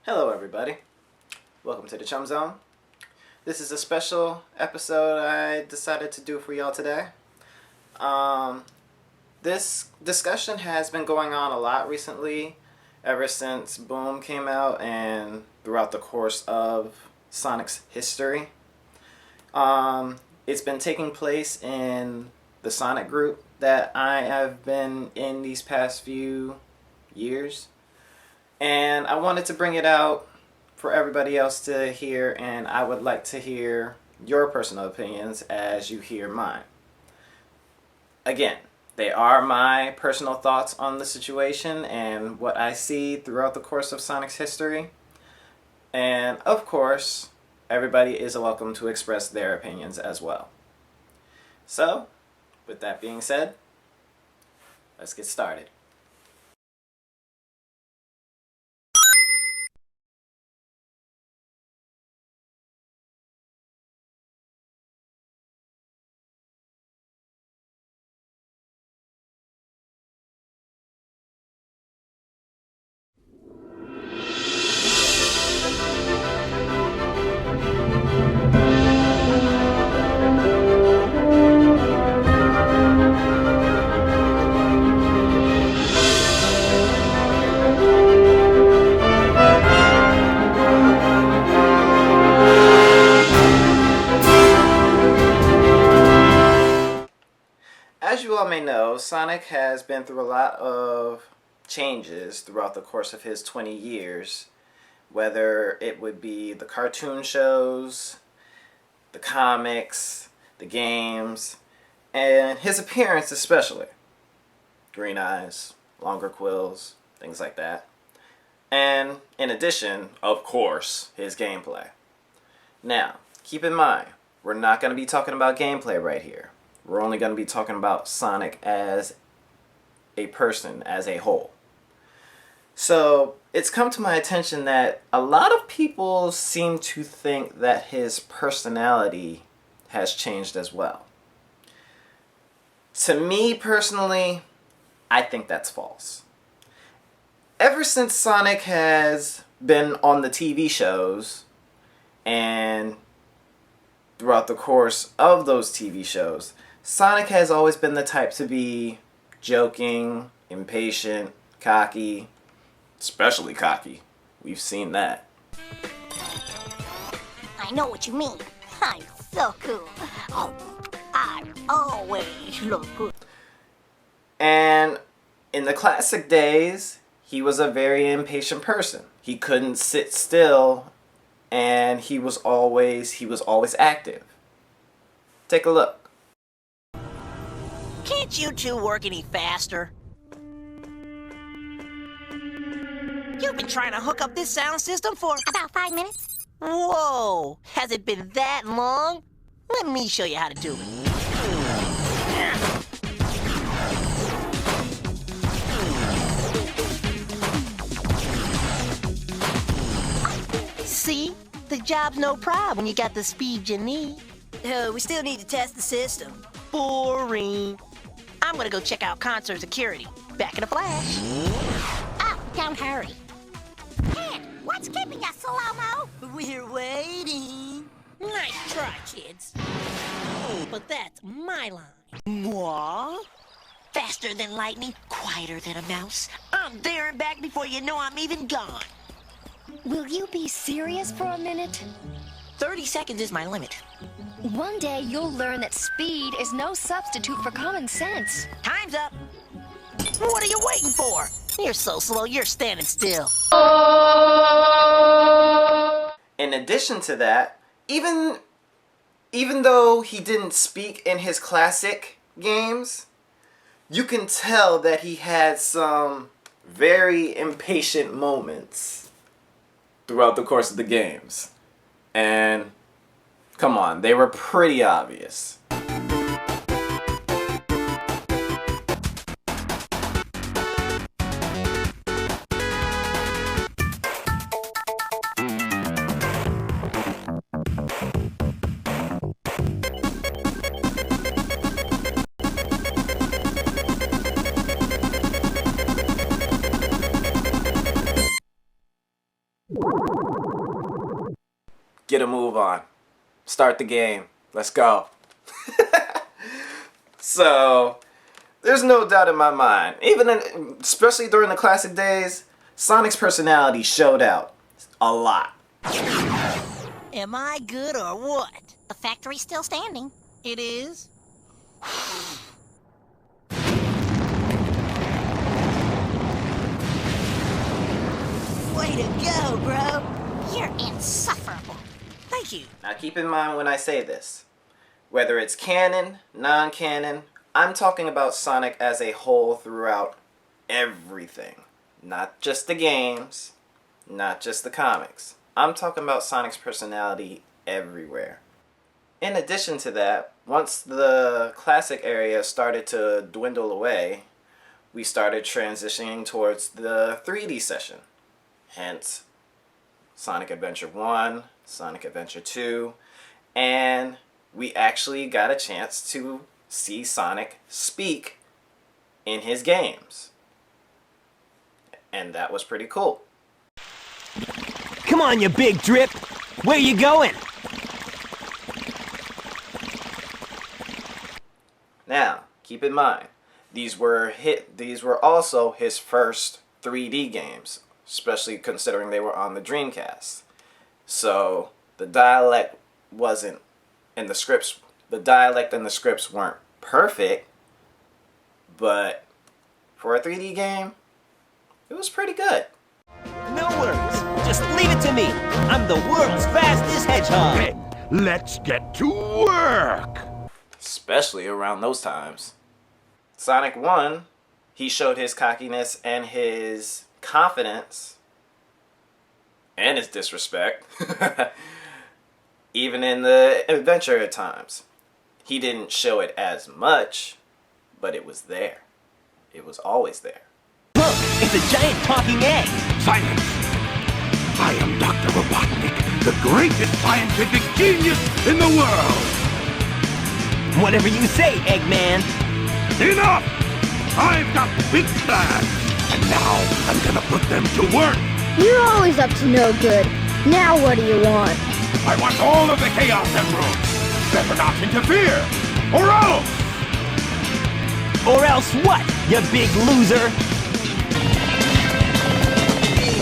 Hello everybody, welcome to the Chum Zone. This is a special episode I decided to do for y'all today. This discussion has been going on a lot recently, ever since Boom came out and throughout the course of Sonic's history. It's been taking place in the Sonic group that I have been in these past few years. And I wanted to bring it out for everybody else to hear, and I would like to hear your personal opinions as you hear mine. Again, they are my personal thoughts on the situation and what I see throughout the course of Sonic's history. And of course, everybody is welcome to express their opinions as well. So, with that being said, let's get started. As you all may know, Sonic has been through a lot of changes throughout the course of his 20 years, whether it would be the cartoon shows, the comics, the games, and his appearance especially. Green eyes, longer quills, things like that. And in addition, of course, his gameplay. Now, keep in mind, we're not going to be talking about gameplay right here. We're only going to be talking about Sonic as a person, as a whole. So, it's come to my attention that a lot of people seem to think that his personality has changed as well. To me, personally, I think that's false. Ever since Sonic has been on the TV shows, and throughout the course of those TV shows, Sonic has always been the type to be joking, impatient, cocky, especially cocky. We've seen that. I know what you mean. I'm so cool. Oh, I always look good. And in the classic days, he was a very impatient person. He couldn't sit still, and he was always active. Take a look. Can't you two work any faster? You've been trying to hook up this sound system for About 5 minutes. Whoa! Has it been that long? Let me show you how to do it. See? The job's no problem when you got the speed you need. We still need to test the system. Boring. I'm gonna go check out concert security. Back in a flash. Oh, don't hurry. Ed, what's keeping us slow-mo? We're waiting. Nice try, kids. But that's my line. What? Faster than lightning, quieter than a mouse. I'm there and back before you know I'm even gone. Will you be serious for a minute? 30 seconds is my limit. One day you'll learn that speed is no substitute for common sense. Time's up. What are you waiting for? You're so slow, you're standing still. In addition to that, even though he didn't speak in his classic games, you can tell that he had some very impatient moments throughout the course of the games. And come on, they were pretty obvious. What? get a move on. Start the game. Let's go. So, there's no doubt in my mind, especially during the classic days, Sonic's personality showed out a lot. Am I good or what? The factory's still standing. It is? Way to go, bro. You're insufferable. Thank you. Now keep in mind when I say this, whether it's canon, non-canon, I'm talking about Sonic as a whole throughout everything. Not just the games, not just the comics. I'm talking about Sonic's personality everywhere. In addition to that, once the classic area started to dwindle away, we started transitioning towards the 3D session. Hence, Sonic Adventure 1, Sonic Adventure 2, and we actually got a chance to see Sonic speak in his games. And that was pretty cool. Come on, you big drip! Where you going? Now, keep in mind, these were also his first 3D games, especially considering they were on the Dreamcast. So the dialect wasn't in the scripts. The dialect and the scripts weren't perfect, but for a 3D game, it was pretty good. No worries. Just leave it to me. I'm the world's fastest hedgehog. Okay, let's get to work! Especially around those times. Sonic 1, he showed his cockiness and his confidence and his disrespect even in the adventure at times. He didn't show it as much, but it was there. It was always there. Look, it's a giant talking egg. Silence! I am Dr. Robotnik, the greatest scientific genius in the world! Whatever you say, Eggman. Enough! I've got big plans, and now I'm gonna put them to work! You're always up to no good. Now what do you want? I want all of the Chaos Emeralds! Better not interfere! Or else! Or else what, you big loser?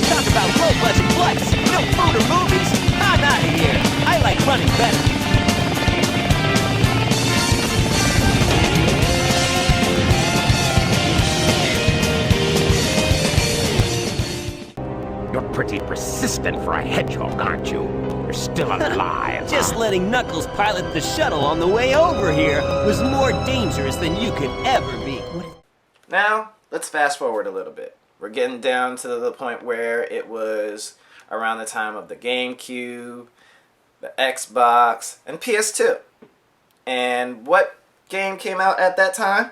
Talk about low-budget flights, no food or movies? I'm out of here. I like running better. You're pretty persistent for a hedgehog, aren't you? You're still alive. Just letting Knuckles pilot the shuttle on the way over here was more dangerous than you could ever be. Now, let's fast forward a little bit. We're getting down to the point where it was around the time of the GameCube, the Xbox, and PS2. And what game came out at that time?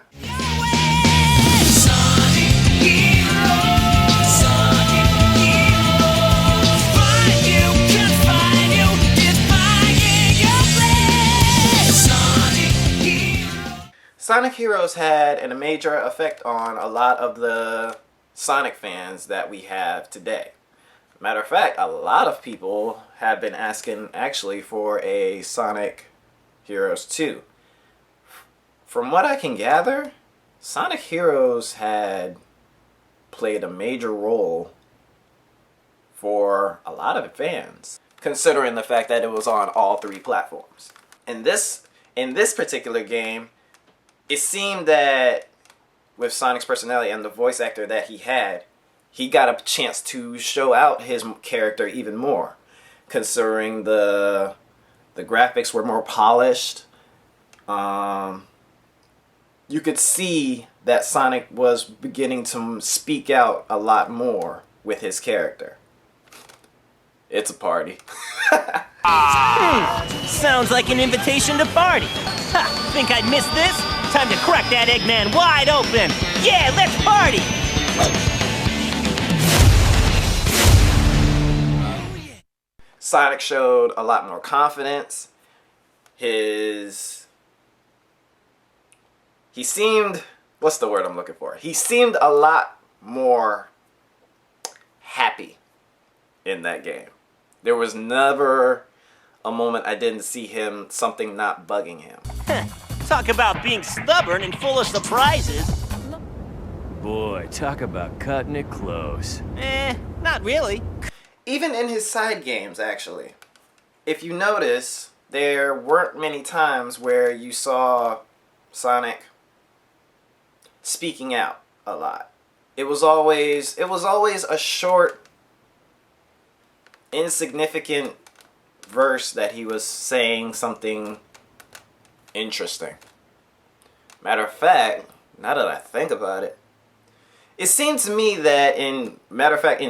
Sonic Heroes had a major effect on a lot of the Sonic fans that we have today. Matter of fact, a lot of people have been asking actually for a Sonic Heroes 2. From what I can gather, Sonic Heroes had played a major role for a lot of fans, considering the fact that it was on all three platforms. In this particular game, it seemed that with Sonic's personality and the voice actor that he got a chance to show out his character even more, considering the graphics were more polished. You could see that Sonic was beginning to speak out a lot more with his character. It's a party. Sounds like an invitation to party. Ha! Think I'd miss this? Time to crack that Eggman wide open. Yeah, let's party! Sonic showed a lot more confidence. He seemed, what's the word I'm looking for? He seemed a lot more happy in that game. There was never a moment I didn't see him, something not bugging him. Talk about being stubborn and full of surprises. Boy, talk about cutting it close. Not really. Even in his side games, actually. If you notice, there weren't many times where you saw Sonic speaking out a lot. It was always a short, insignificant verse that he was saying something interesting. Matter of fact, now that I think about it, it seemed to me that in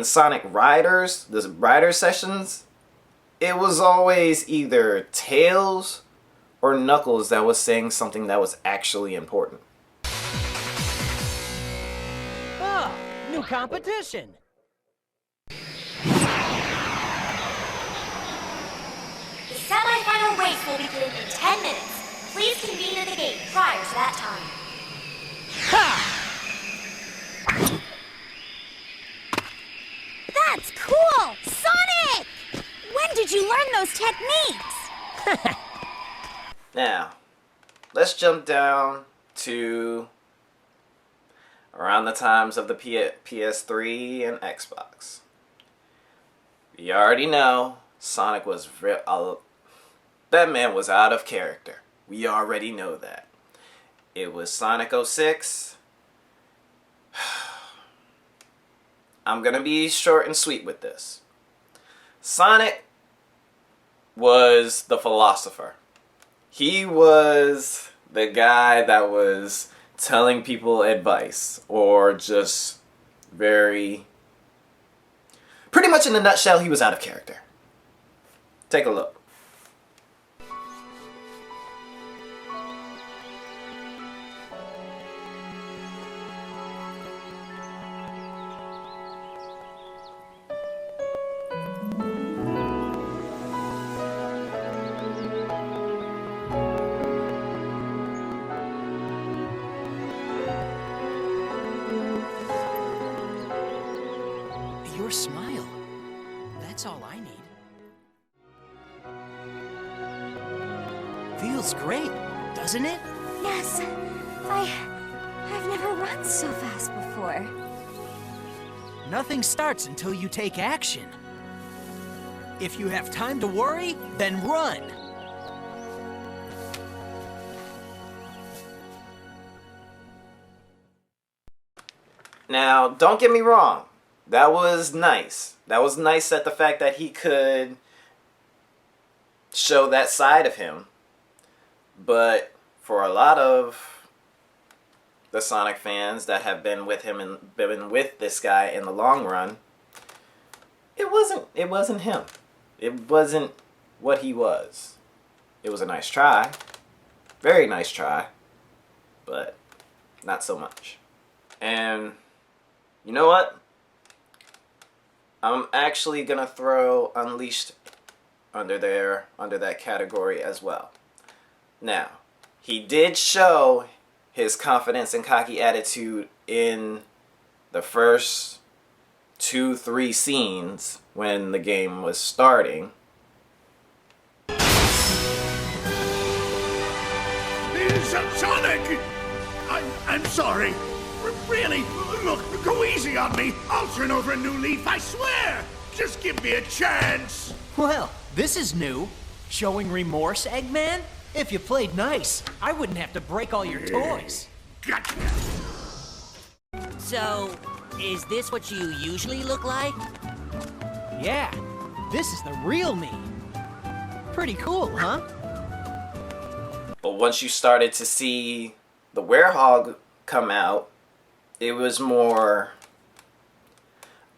Sonic Riders, the Rider sessions, it was always either Tails or Knuckles that was saying something that was actually important. Oh, new competition. The semifinal race will begin in 10 minutes. Please convene at the gate prior to that time. Ha! That's cool! Sonic! When did you learn those techniques? Now, let's jump down to around the times of the PS3 and Xbox. You already know Sonic was that man was out of character. We already know that. It was Sonic 06. I'm gonna be short and sweet with this. Sonic was the philosopher. He was the guy that was telling people advice, or just pretty much in a nutshell, he was out of character. Take a look. Your smile. That's all I need. Feels great, doesn't it? Yes. I've never run so fast before. Nothing starts until you take action. If you have time to worry, then run. Now, don't get me wrong. That was nice. That was nice at the fact that he could show that side of him. But for a lot of the Sonic fans that have been with him and been with this guy in the long run, it wasn't him. It wasn't what he was. It was a nice try. Very nice try. But not so much. And you know what? I'm actually gonna throw Unleashed under that category as well. Now, he did show his confidence and cocky attitude in the first 2-3 scenes when the game was starting. Sonic! I'm sorry. Really, look, go easy on me. I'll turn over a new leaf, I swear. Just give me a chance. Well, this is new. Showing remorse, Eggman? If you played nice, I wouldn't have to break all your toys. Gotcha. So, is this what you usually look like? Yeah, this is the real me. Pretty cool, huh? But once you started to see the Werehog come out, it was more...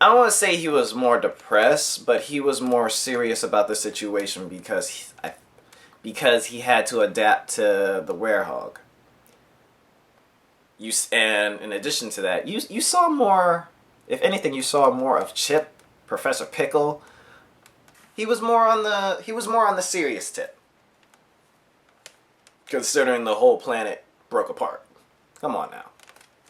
I don't want to say he was more depressed, but he was more serious about the situation because he had to adapt to the Werehog. And in addition to that, you saw more... If anything, you saw more of Chip, Professor Pickle. He was more on the serious tip, considering the whole planet broke apart. Come on now.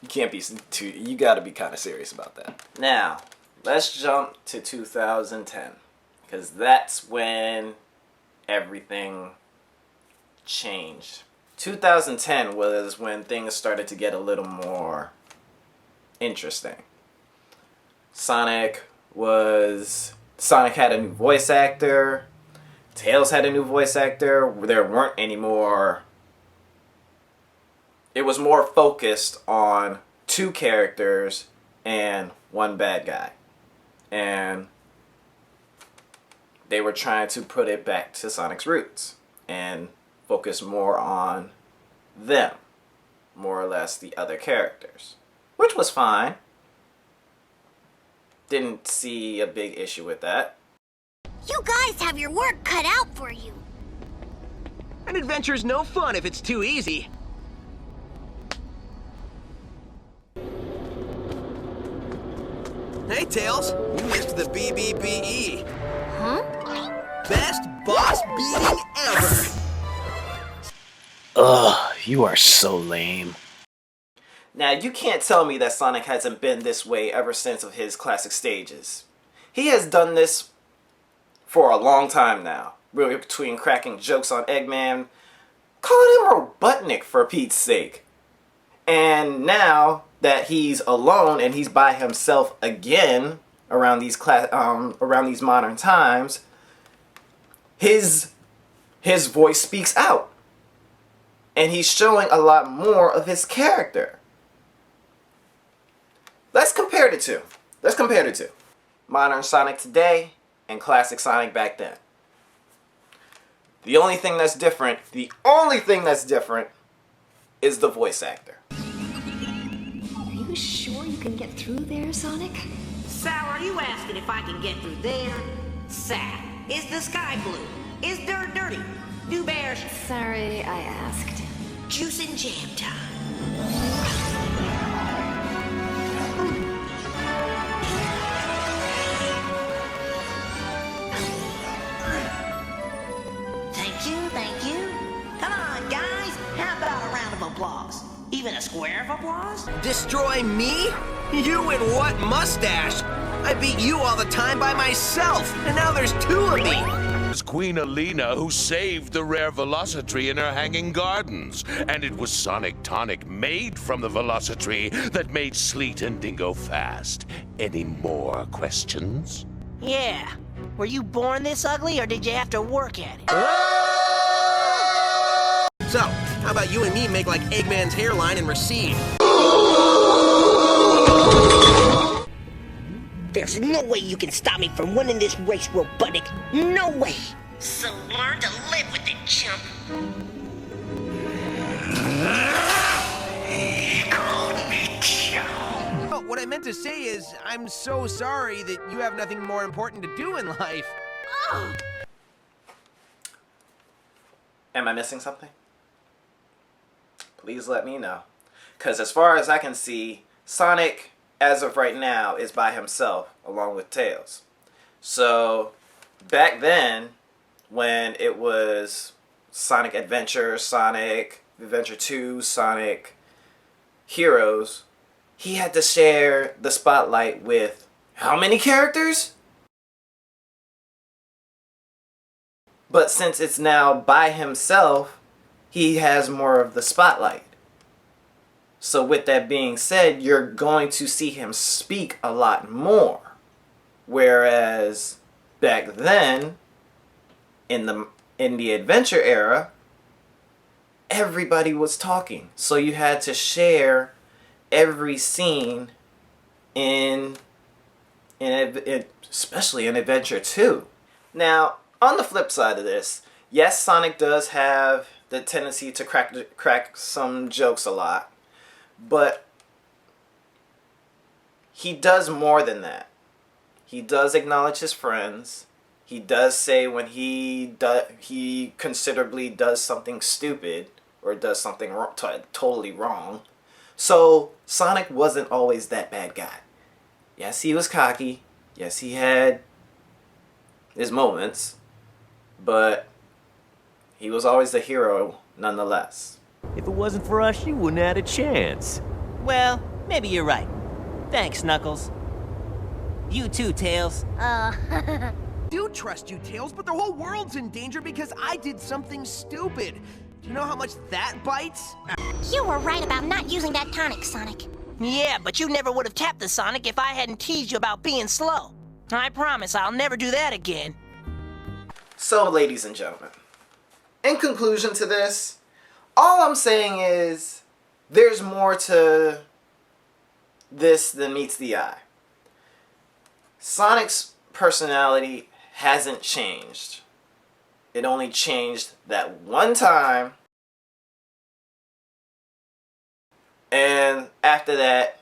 You can't be too... You gotta be kind of serious about that. Now, let's jump to 2010. Because that's when everything changed. 2010 was when things started to get a little more interesting. Sonic had a new voice actor. Tails had a new voice actor. There weren't any more. It was more focused on 2 characters and 1 bad guy. And they were trying to put it back to Sonic's roots and focus more on them, more or less the other characters, which was fine. Didn't see a big issue with that. You guys have your work cut out for you. An adventure's no fun if it's too easy. Hey, Tails, you missed the BBBE. Huh? Best boss beating ever! Ugh, you are so lame. Now, you can't tell me that Sonic hasn't been this way ever since of his classic stages. He has done this for a long time now. Really, between cracking jokes on Eggman, calling him Robotnik for Pete's sake. And now that he's alone and he's by himself again around these modern times, his voice speaks out. And he's showing a lot more of his character. Let's compare the two. Modern Sonic today and classic Sonic back then. The only thing that's different is the voice actor. Are you sure you can get through there, Sonic? Sal, are you asking if I can get through there? Sal, is the sky blue? Is dirt dirty? Do bears? Sorry, I asked. Juice and jam time. Thank you. Come on, guys. How about a round of applause? Even a square of applause? Destroy me? You and what mustache? I beat you all the time by myself, and now there's 2 of me. It was Queen Alina who saved the rare Velocitree in her hanging gardens, and it was Sonic Tonic made from the Velocitree that made Sleet and Dingo fast. Any more questions? Yeah. Were you born this ugly, or did you have to work at it? So, how about you and me make like Eggman's hairline and recede? There's no way you can stop me from winning this race, Robotnik. No way. So learn to live with it, chump. Oh, what I meant to say is, I'm so sorry that you have nothing more important to do in life. Am I missing something? Please let me know. Because as far as I can see, Sonic, as of right now, is by himself, along with Tails. So, back then, when it was Sonic Adventure, Sonic Adventure 2, Sonic Heroes, he had to share the spotlight with how many characters? But since it's now by himself, he has more of the spotlight. So with that being said, you're going to see him speak a lot more. Whereas back then, in the adventure era, everybody was talking. So you had to share every scene especially in Adventure 2. Now, on the flip side of this, yes, Sonic does have the tendency to crack some jokes a lot, but he does more than that. He does acknowledge his friends. He does say when he considerably does something stupid or does something totally wrong. So Sonic wasn't always that bad guy. Yes, he was cocky. Yes, he had his moments, but he was always the hero nonetheless. If it wasn't for us, you wouldn't have had a chance. Well, maybe you're right. Thanks, Knuckles. You too, Tails. do trust you, Tails, but the whole world's in danger because I did something stupid. Do you know how much that bites? You were right about not using that tonic, Sonic. Yeah, but you never would have tapped the Sonic if I hadn't teased you about being slow. I promise I'll never do that again. So, ladies and gentlemen, in conclusion to this, all I'm saying is there's more to this than meets the eye. Sonic's personality hasn't changed. It only changed that one time, and after that,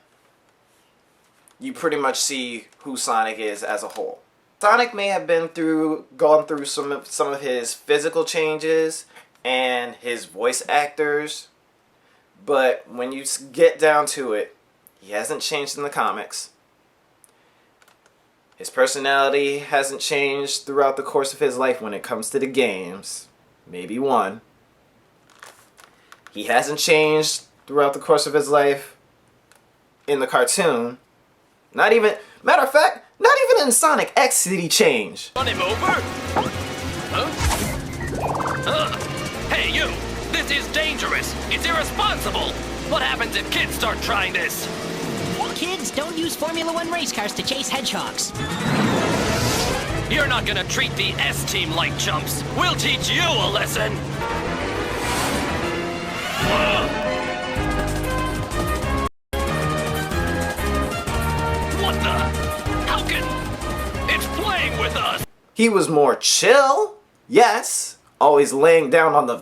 you pretty much see who Sonic is as a whole. Sonic may have gone through some of his physical changes and his voice actors, but when you get down to it, he hasn't changed in the comics. His personality hasn't changed throughout the course of his life when it comes to the games. Maybe one. He hasn't changed throughout the course of his life in the cartoon. Not even, matter of fact, not even in Sonic X did he change. Run him over? Huh? Hey, you! This is dangerous! It's irresponsible! What happens if kids start trying this? Kids, don't use Formula One race cars to chase hedgehogs. You're not gonna treat the S-Team like chumps. We'll teach you a lesson! What the? How can... It's playing with us! He was more chill, yes. Always laying down on the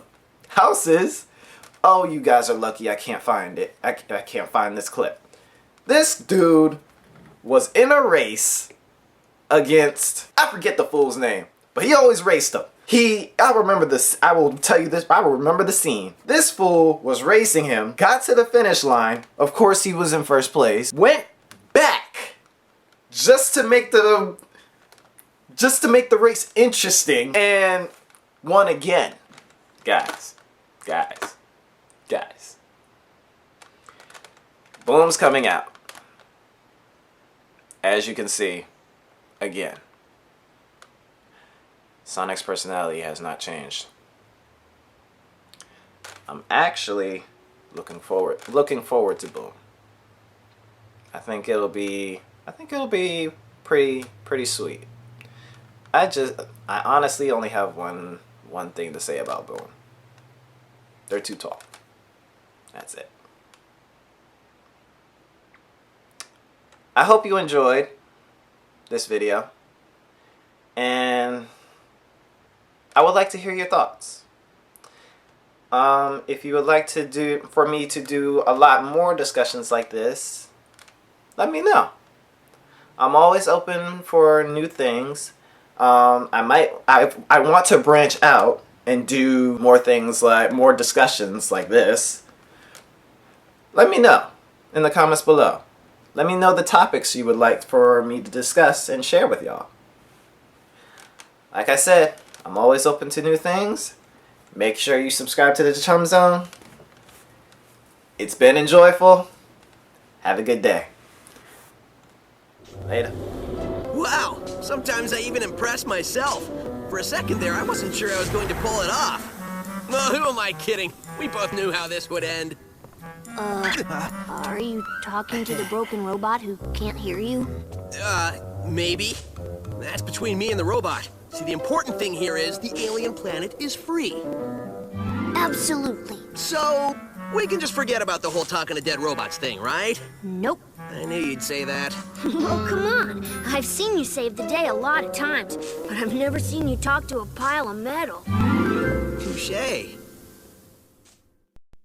houses. Oh, you guys are lucky I can't find it. I can't find this clip. This dude was in a race against, I forget the fool's name, but he always raced him. I remember this, I will tell you this, I will remember the scene. This fool was racing him, got to the finish line, of course he was in first place, went back just to make the race interesting, and won again. Guys. Boom's coming out. As you can see, again, Sonic's personality has not changed. I'm actually looking forward to Boom. I think it'll be pretty sweet. I honestly only have one thing to say about Boom. They're too tall. That's it. I hope you enjoyed this video, and I would like to hear your thoughts. If you would like for me to do a lot more discussions like this, let me know. I'm always open for new things. I want to branch out and do more things, like more discussions like this. Let me know in the comments below. Let me know the topics you would like for me to discuss and share with y'all. Like I said, I'm always open to new things. Make sure you subscribe to the Chum Zone. It's been enjoyable. Have a good day. Later. Wow, sometimes I even impress myself. For a second there, I wasn't sure I was going to pull it off. Oh, who am I kidding? We both knew how this would end. Are you talking to the broken robot who can't hear you? Maybe. That's between me and the robot. See, the important thing here is the alien planet is free. Absolutely. So, we can just forget about the whole talking to dead robots thing, right? Nope. I knew you'd say that. Oh, come on. I've seen you save the day a lot of times, but I've never seen you talk to a pile of metal. Touché.